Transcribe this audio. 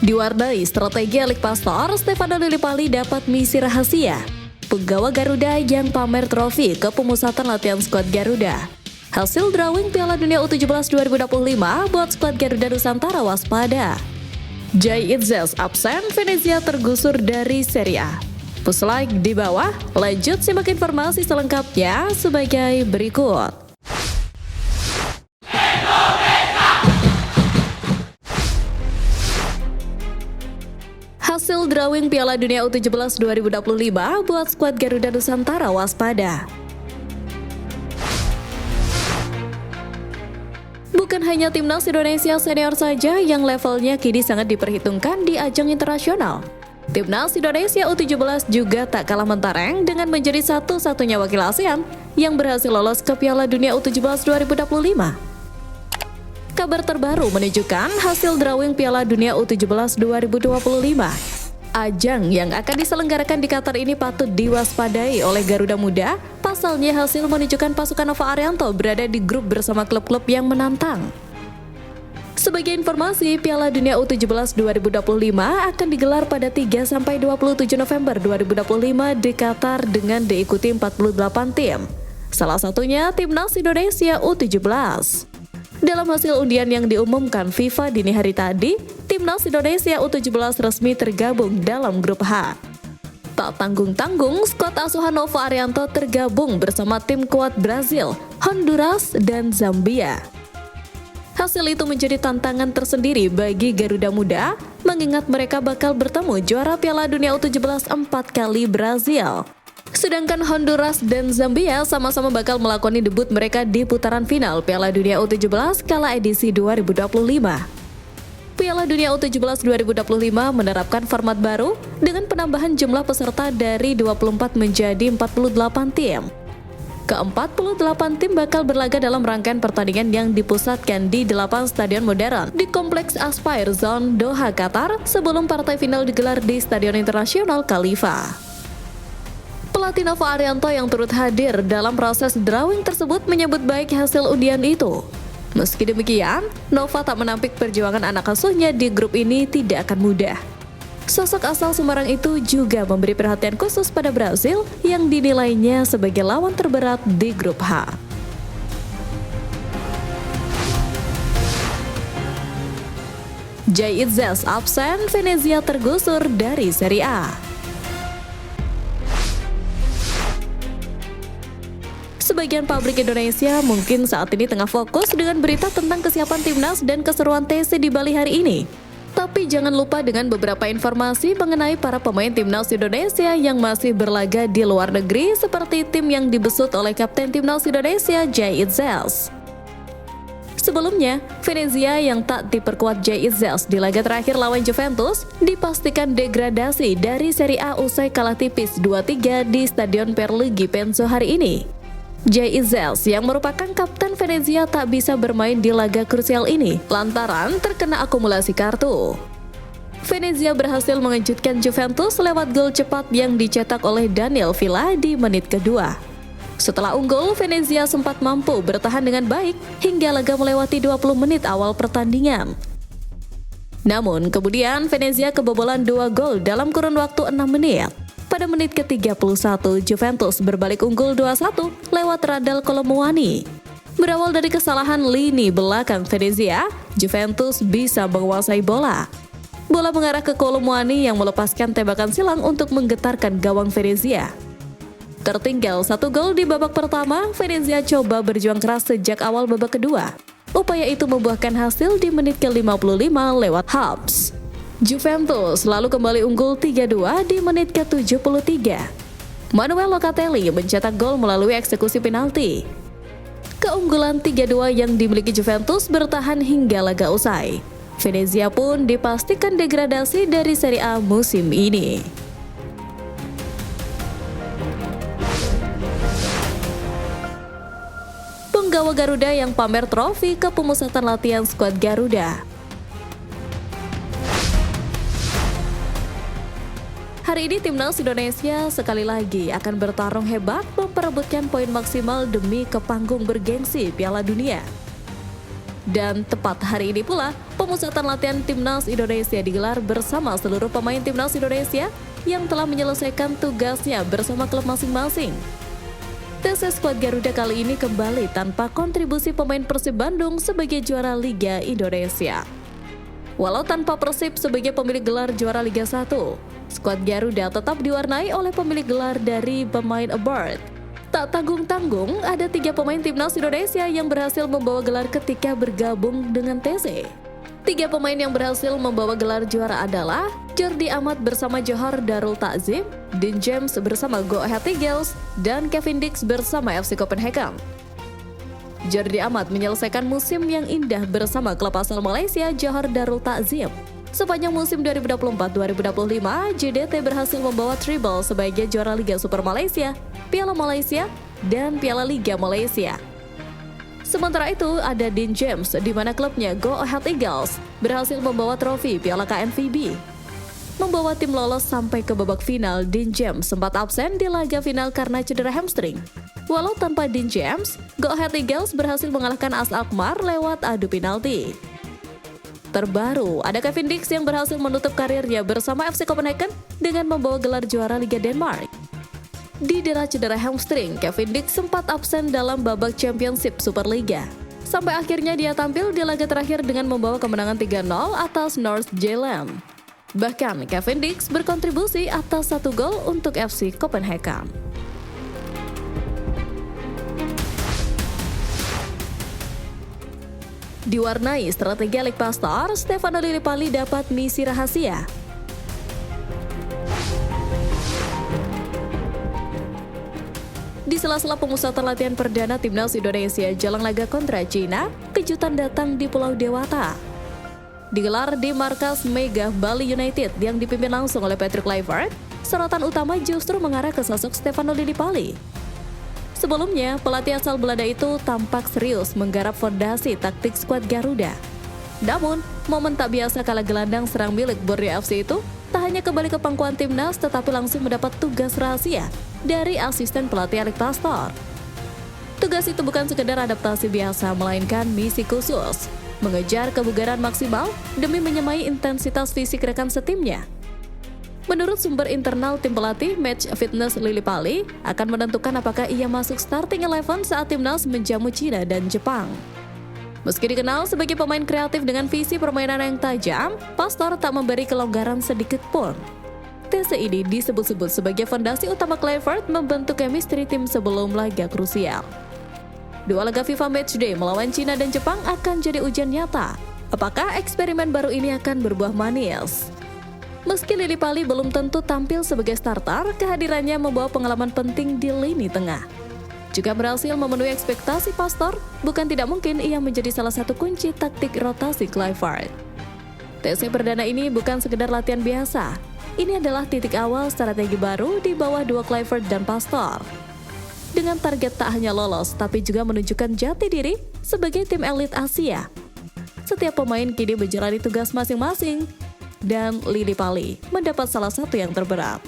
Diwarnai strategi Elik Pastor, Stefano Lillipali dapat misi rahasia. Penggawa Garuda yang pamer trofi ke pemusatan latihan skuad Garuda. Hasil drawing Piala Dunia U17 2025 buat skuad Garuda Nusantara waspada. Jay Itzels absen, Venezia tergusur dari Serie A. Push like di bawah, lanjut simak informasi selengkapnya sebagai berikut. Hasil drawing Piala Dunia U17 2025 buat skuad Garuda Nusantara waspada. Bukan hanya timnas Indonesia senior saja yang levelnya kini sangat diperhitungkan di ajang internasional. Timnas Indonesia U17 juga tak kalah mentereng dengan menjadi satu-satunya wakil ASEAN yang berhasil lolos ke Piala Dunia U17 2025. Kabar terbaru menunjukkan hasil drawing Piala Dunia U17 2025. Ajang yang akan diselenggarakan di Qatar ini patut diwaspadai oleh Garuda Muda. Pasalnya hasil menunjukkan pasukan Nova Arianto berada di grup bersama klub-klub yang menantang. Sebagai informasi, Piala Dunia U17 2025 akan digelar pada 3-27 November 2025 di Qatar dengan diikuti 48 tim. Salah satunya Timnas Indonesia U17. Dalam hasil undian yang diumumkan FIFA dini hari tadi, Timnas Indonesia U17 resmi tergabung dalam grup H. Tak tanggung-tanggung, skuad asuhan Nova Arianto tergabung bersama tim kuat Brazil, Honduras, dan Zambia. Hasil itu menjadi tantangan tersendiri bagi Garuda Muda, mengingat mereka bakal bertemu juara Piala Dunia U17 4 kali Brazil. Sedangkan Honduras dan Zambia sama-sama bakal melakoni debut mereka di putaran final Piala Dunia U17 kala edisi 2025. Piala Dunia U17 2025 menerapkan format baru dengan penambahan jumlah peserta dari 24 menjadi 48 tim. Ke-48 tim bakal berlaga dalam rangkaian pertandingan yang dipusatkan di 8 stadion modern di Kompleks Aspire Zone Doha, Qatar sebelum partai final digelar di Stadion Internasional Khalifa. Pelatih Nova Arianto yang turut hadir dalam proses drawing tersebut menyebut baik hasil undian itu. Meski demikian, Nova tak menampik perjuangan anak asuhnya di grup ini tidak akan mudah. Sosok asal Semarang itu juga memberi perhatian khusus pada Brazil yang dinilainya sebagai lawan terberat di grup H. Jay Itzels absen, Venezia tergusur dari Serie A. Sebagian publik Indonesia mungkin saat ini tengah fokus dengan berita tentang kesiapan timnas dan keseruan TC di Bali hari ini. Tapi jangan lupa dengan beberapa informasi mengenai para pemain timnas Indonesia yang masih berlaga di luar negeri seperti tim yang dibesut oleh Kapten Timnas Indonesia Jay Itzels. Sebelumnya, Venezia yang tak diperkuat Jay Itzels di laga terakhir lawan Juventus dipastikan degradasi dari Serie A usai kalah tipis 2-3 di Stadion Pierluigi Penzo hari ini. Jay Itzels yang merupakan kapten Venezia tak bisa bermain di laga krusial ini lantaran terkena akumulasi kartu. Venezia berhasil mengejutkan Juventus lewat gol cepat yang dicetak oleh Daniel Villa di menit kedua. Setelah unggul, Venezia sempat mampu bertahan dengan baik hingga laga melewati 20 menit awal pertandingan. Namun kemudian Venezia kebobolan 2 gol dalam kurun waktu 6 menit. Pada menit ke-31, Juventus berbalik unggul 2-1 lewat Radal Kolomuani. Berawal dari kesalahan lini belakang Venezia, Juventus bisa menguasai bola. Bola mengarah ke Kolomuani yang melepaskan tembakan silang untuk menggetarkan gawang Venezia. Tertinggal 1 gol di babak pertama, Venezia coba berjuang keras sejak awal babak kedua. Upaya itu membuahkan hasil di menit ke-55 lewat Hubs. Juventus lalu kembali unggul 3-2 di menit ke-73. Manuel Locatelli mencetak gol melalui eksekusi penalti. Keunggulan 3-2 yang dimiliki Juventus bertahan hingga laga usai. Venezia pun dipastikan degradasi dari Serie A musim ini. Penggawa Garuda yang pamer trofi ke pemusatan latihan skuad Garuda. Hari ini Timnas Indonesia sekali lagi akan bertarung hebat memperebutkan poin maksimal demi ke panggung bergengsi Piala Dunia. Dan tepat hari ini pula, pemusatan latihan Timnas Indonesia digelar bersama seluruh pemain Timnas Indonesia yang telah menyelesaikan tugasnya bersama klub masing-masing. Tes skuad Garuda kali ini kembali tanpa kontribusi pemain Persib Bandung sebagai juara Liga Indonesia. Walau tanpa Persib sebagai pemilik gelar juara Liga 1, skuad Garuda tetap diwarnai oleh pemilik gelar dari pemain abroad. Tak tanggung-tanggung, ada 3 pemain Timnas Indonesia yang berhasil membawa gelar ketika bergabung dengan TC. 3 pemain yang berhasil membawa gelar juara adalah Jordi Amat bersama Johar Darul Ta'zim, Dean James bersama Go Ahead Eagles, dan Kevin Dix bersama FC Copenhagen. Jordi Amat menyelesaikan musim yang indah bersama klub asal Malaysia Johar Darul Ta'zim. Sepanjang musim 2024-2025, JDT berhasil membawa treble sebagai juara Liga Super Malaysia, Piala Malaysia, dan Piala Liga Malaysia. Sementara itu, ada Dean James, di mana klubnya Go Ahead Eagles berhasil membawa trofi Piala KNVB. Membawa tim lolos sampai ke babak final, Dean James sempat absen di laga final karena cedera hamstring. Walau tanpa Dean James, Go Ahead Eagles berhasil mengalahkan AS Alkmaar lewat adu penalti. Terbaru, ada Kevin Dix yang berhasil menutup karirnya bersama FC Copenhagen dengan membawa gelar juara Liga Denmark. Didera cedera hamstring, Kevin Dix sempat absen dalam babak Championship Superliga. Sampai akhirnya dia tampil di laga terakhir dengan membawa kemenangan 3-0 atas North Zealand. Bahkan, Kevin Dix berkontribusi atas 1 gol untuk FC Copenhagen. Diwarnai strategi Alik Pastor, Stefano Lillipali dapat misi rahasia. Di sela-sela pemusatan latihan perdana Timnas Indonesia jelang laga kontra Cina, kejutan datang di Pulau Dewata. Digelar di markas Mega Bali United yang dipimpin langsung oleh Patrick Kluivert, sorotan utama justru mengarah ke sosok Stefano Lillipali. Sebelumnya, pelatih asal Belanda itu tampak serius menggarap fondasi taktik skuad Garuda. Namun, momen tak biasa kala gelandang serang milik Borneo FC itu tak hanya kembali ke pangkuan timnas tetapi langsung mendapat tugas rahasia dari asisten pelatih Alik Pastor. Tugas itu bukan sekedar adaptasi biasa melainkan misi khusus, mengejar kebugaran maksimal demi menyamai intensitas fisik rekan setimnya. Menurut sumber internal tim pelatih, match fitness Lillipali akan menentukan apakah ia masuk starting 11 saat timnas menjamu Cina dan Jepang. Meski dikenal sebagai pemain kreatif dengan visi permainan yang tajam, Pastor tak memberi kelonggaran sedikit pun. TC ini disebut-sebut sebagai fondasi utama Kluivert membentuk chemistry tim sebelum laga krusial. 2 laga FIFA Matchday melawan Cina dan Jepang akan jadi ujian nyata. Apakah eksperimen baru ini akan berbuah manis? Meski Lillipali belum tentu tampil sebagai starter, kehadirannya membawa pengalaman penting di lini tengah. Jika berhasil memenuhi ekspektasi Pastor, bukan tidak mungkin ia menjadi salah satu kunci taktik rotasi Kluivert. TC perdana ini bukan sekedar latihan biasa. Ini adalah titik awal strategi baru di bawah 2 Kluivert dan Pastor. Dengan target tak hanya lolos, tapi juga menunjukkan jati diri sebagai tim elit Asia. Setiap pemain kini menjalani tugas masing-masing, dan Lillipali mendapat salah satu yang terberat.